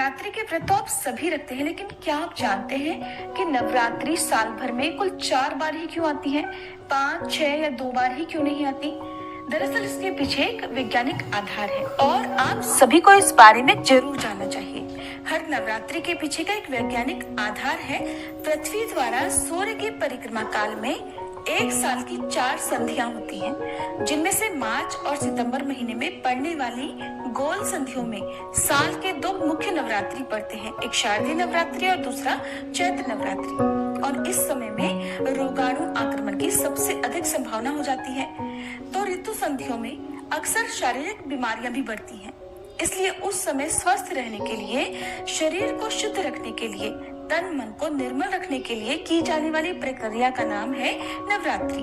नवरात्रि के व्रत तो आप सभी रखते हैं, लेकिन क्या आप जानते हैं कि नवरात्रि साल भर में कुल 4 बार ही क्यों आती है? 5, 6 या 2 बार ही क्यों नहीं आती? दरअसल इसके पीछे एक वैज्ञानिक आधार है और आप सभी को इस बारे में जरूर जानना चाहिए। हर नवरात्रि के पीछे का एक वैज्ञानिक आधार है। पृथ्वी द्वारा सूर्य की परिक्रमा काल में एक साल की 4 संधियां होती हैं, जिनमें से मार्च और सितंबर महीने में पड़ने वाली गोल संधियों में साल के 2 मुख्य नवरात्रि पड़ते हैं, एक शारदीय नवरात्रि और दूसरा चैत्र नवरात्रि। और इस समय में रोगाणु आक्रमण की सबसे अधिक संभावना हो जाती है। तो ऋतु संधियों में अक्सर शारीरिक बीमारियां भी बढ़ती हैं। इसलिए उस समय स्वस्थ रहने के लिए, शरीर को शुद्ध रखने के लिए, तन मन को निर्मल रखने के लिए की जाने वाली प्रक्रिया का नाम है नवरात्रि।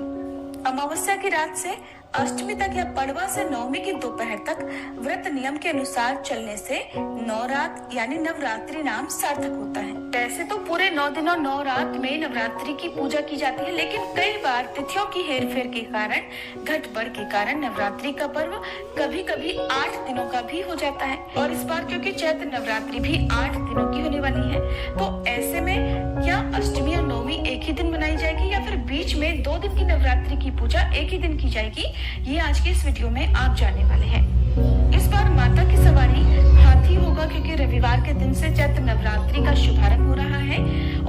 अमावस्या की रात से अष्टमी तक या पड़वा से नवमी की दोपहर तक व्रत नियम के अनुसार चलने से नवरात्र यानी नवरात्रि नाम सार्थक होता है। वैसे तो पूरे 9 दिन और 9 रात में नवरात्रि की पूजा की जाती है, लेकिन कई बार तिथियों की हेरफेर के कारण, घटबढ़ के कारण नवरात्रि का पर्व कभी कभी 8 दिनों का भी हो जाता है। और इस बार क्योंकि चैत्र नवरात्रि भी 8 दिनों की होने वाली है, तो ऐसे में क्या अष्टमी और नवमी एक ही दिन मनाई जाएगी या फिर बीच में 2 दिन की नवरात्रि की पूजा एक ही दिन की जाएगी, ये आज के इस वीडियो में आप जानने वाले हैं। इस बार माता की सवारी हाथी होगा, क्योंकि रविवार के दिन से चैत्र नवरात्रि का शुभारंभ हो रहा है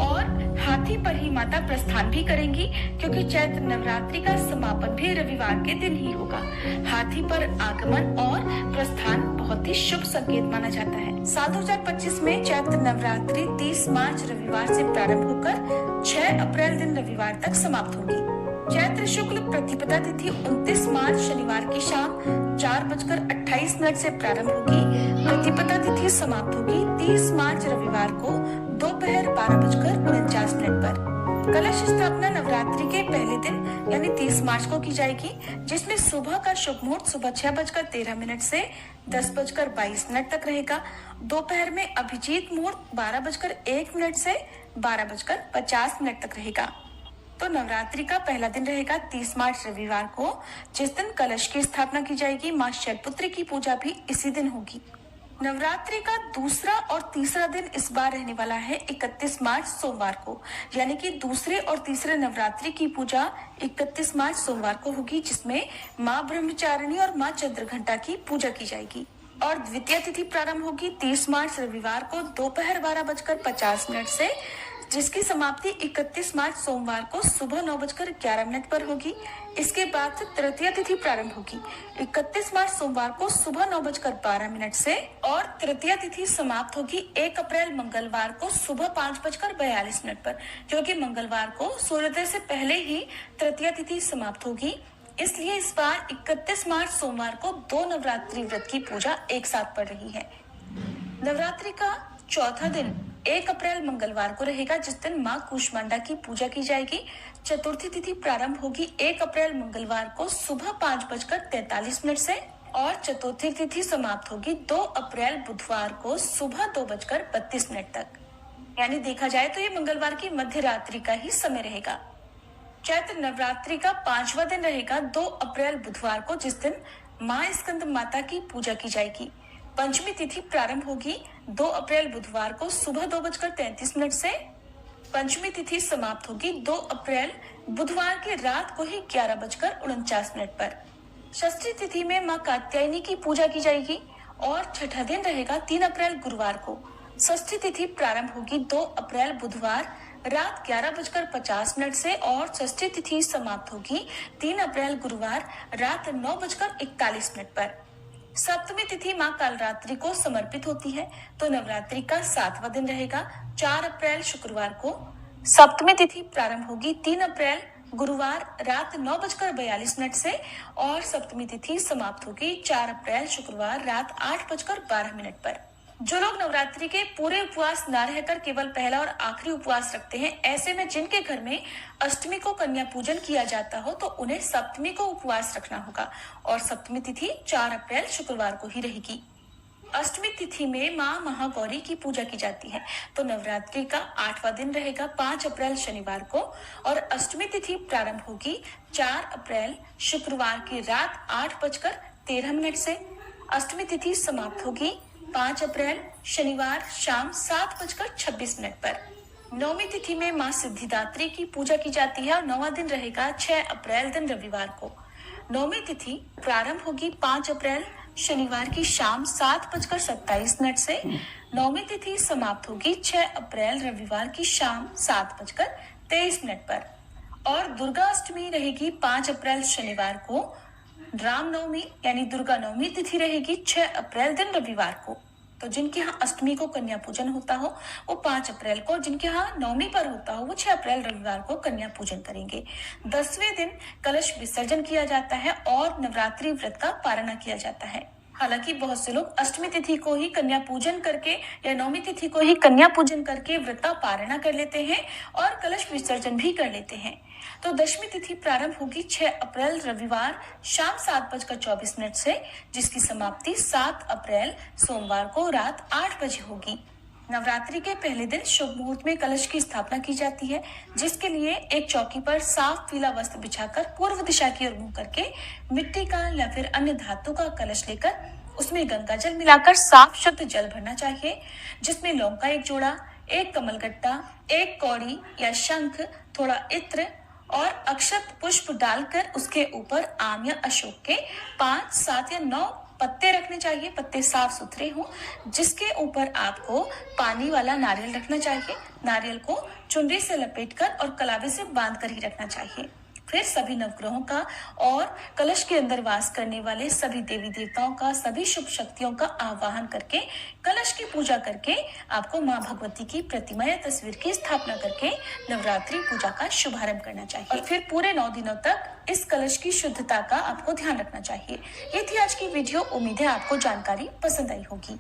और हाथी पर ही माता प्रस्थान भी करेंगी, क्योंकि चैत्र नवरात्रि का समापन भी रविवार के दिन ही होगा। हाथी पर आगमन और प्रस्थान बहुत ही शुभ संकेत माना जाता है। साल 2025 में चैत्र नवरात्रि 30 मार्च रविवार से प्रारंभ होकर 6 अप्रैल दिन रविवार तक समाप्त होगी। चैत्र शुक्ल प्रतिपदा तिथि 29 मार्च शनिवार की शाम 4:28 से प्रारंभ होगी। प्रतिपदा तिथि समाप्त होगी 30 मार्च रविवार को दोपहर 12:49 पर। कलश स्थापना नवरात्रि के पहले दिन यानी 30 मार्च को की जाएगी, जिसमें सुबह का शुभ मुहूर्त सुबह 6:13 से 10:22 तक रहेगा। दोपहर में अभिजीत मुहूर्त 12:01 से 12:50 तक रहेगा। तो नवरात्रि का पहला दिन रहेगा 30 मार्च रविवार को, जिस दिन कलश की स्थापना की जाएगी। मां शैलपुत्री की पूजा भी इसी दिन होगी। नवरात्रि का दूसरा और तीसरा दिन इस बार रहने वाला है 31 मार्च सोमवार को, यानी कि दूसरे और तीसरे नवरात्रि की पूजा 31 मार्च सोमवार को होगी, जिसमें मां ब्रह्मचारिणी और मां चंद्रघंटा की पूजा की जाएगी। और द्वितीय तिथि प्रारंभ होगी 30 मार्च रविवार को दोपहर 12:50 से, जिसकी समाप्ति 31 मार्च सोमवार को सुबह 9:11 पर होगी। इसके बाद तृतीय तिथि प्रारंभ होगी 31 मार्च सोमवार को सुबह 9:12 से और तृतीय तिथि समाप्त होगी 1 अप्रैल मंगलवार को सुबह 5:42 पर, क्योंकि मंगलवार को सूर्योदय से पहले ही तृतीय तिथि समाप्त होगी। इसलिए इस बार 31 मार्च सोमवार को 2 नवरात्रि व्रत की पूजा एक साथ पड़ रही है। नवरात्रि का चौथा दिन 1 अप्रैल मंगलवार को रहेगा, जिस दिन मां कूष्मांडा की पूजा की जाएगी। चतुर्थी तिथि प्रारंभ होगी 1 अप्रैल मंगलवार को सुबह 5:43 से और चतुर्थी तिथि समाप्त होगी 2 अप्रैल बुधवार को सुबह 2:32 तक। यानी देखा जाए तो ये मंगलवार की मध्य रात्रि का ही समय रहेगा। चैत्र नवरात्रि का 5वां दिन रहेगा 2 अप्रैल बुधवार को, जिस दिन मां स्कंद माता की पूजा की जाएगी। पंचमी तिथि प्रारंभ होगी 2 अप्रैल बुधवार को सुबह 2:33 से। पंचमी तिथि समाप्त होगी 2 अप्रैल बुधवार की रात को ही 11:49 पर। षष्ठी तिथि में मां कात्यायनी की पूजा की जाएगी और छठा दिन रहेगा 3 अप्रैल गुरुवार को। षष्ठी तिथि प्रारंभ होगी 2 अप्रैल बुधवार रात 11:50 से और षष्ठी तिथि समाप्त होगी 3 अप्रैल गुरुवार रात 9:41 पर। सप्तमी तिथि मां कालरात्रि को समर्पित होती है, तो नवरात्रि का 7वां दिन रहेगा 4 अप्रैल शुक्रवार को। सप्तमी तिथि प्रारंभ होगी 3 अप्रैल गुरुवार रात 9:42 से और सप्तमी तिथि समाप्त होगी 4 अप्रैल शुक्रवार रात 8:12 पर। जो लोग नवरात्रि के पूरे उपवास न रहकर केवल पहला और आखिरी उपवास रखते हैं, ऐसे में जिनके घर में अष्टमी को कन्या पूजन किया जाता हो, तो उन्हें सप्तमी को उपवास रखना होगा और सप्तमी तिथि 4 अप्रैल शुक्रवार को ही रहेगी। अष्टमी तिथि में मां महागौरी की पूजा की जाती है, तो नवरात्रि का 8वां दिन रहेगा 5 अप्रैल शनिवार को और अष्टमी तिथि प्रारंभ होगी 4 अप्रैल शुक्रवार की रात 8:13 से। अष्टमी तिथि समाप्त होगी 5 अप्रैल शनिवार शाम 7:26 पर। नौमी तिथि में माँ सिद्धिदात्री की पूजा की जाती है और 9वां दिन रहेगा 6 अप्रैल दिन रविवार को। नौमी तिथि प्रारंभ होगी 5 अप्रैल शनिवार की शाम 7:27 से। नौमी तिथि समाप्त होगी 6 अप्रैल रविवार की शाम 7:23 पर। और दुर्गा अष्टमी रहेगी 5 अप्रैल शनिवार को। रामनवमी यानी दुर्गा नवमी तिथि रहेगी 6 अप्रैल दिन रविवार को। तो जिनके यहाँ अष्टमी को कन्या पूजन होता हो वो 5 अप्रैल को, जिनके यहाँ नवमी पर होता हो वो 6 अप्रैल रविवार को कन्या पूजन करेंगे। 10वें दिन कलश विसर्जन किया जाता है और नवरात्रि व्रत का पारणा किया जाता है। हालांकि बहुत से लोग अष्टमी तिथि को ही कन्या पूजन करके या नवमी तिथि को ही कन्या पूजन करके व्रत का पारणा कर लेते हैं और कलश विसर्जन भी कर लेते हैं। तो दशमी तिथि प्रारंभ होगी 6 अप्रैल रविवार शाम 7:24 से, जिसकी समाप्ति 7 अप्रैल सोमवार को रात 8 बजे होगी। नवरात्रि के पहले दिन शुभ मुहूर्त में कलश की स्थापना की जाती है, जिसके लिए एक चौकी पर साफ पीला वस्त्र बिछाकर पूर्व दिशा की ओर मुंह करके मिट्टी का या फिर अन्य धातु का कलश लेकर उसमें गंगा जल मिलाकर साफ शुद्ध जल भरना चाहिए, जिसमें लौंग का एक जोड़ा, एक कमलगट्टा, एक कौड़ी या शंख, थोड़ा इत्र और अक्षत पुष्प डालकर उसके ऊपर आम या अशोक के 5, 7 या 9 पत्ते रखने चाहिए। पत्ते साफ सुथरे हों, जिसके ऊपर आपको पानी वाला नारियल रखना चाहिए। नारियल को चुनरी से लपेटकर और कलावे से बांधकर ही रखना चाहिए। फिर सभी नवग्रहों का और कलश के अंदर वास करने वाले सभी देवी देवताओं का, सभी शुभ शक्तियों का आवाहन करके कलश की पूजा करके आपको माँ भगवती की प्रतिमा या तस्वीर की स्थापना करके नवरात्रि पूजा का शुभारंभ करना चाहिए। और फिर पूरे 9 दिनों तक इस कलश की शुद्धता का आपको ध्यान रखना चाहिए। ये थी आज की वीडियो। उम्मीद है आपको जानकारी पसंद आई होगी।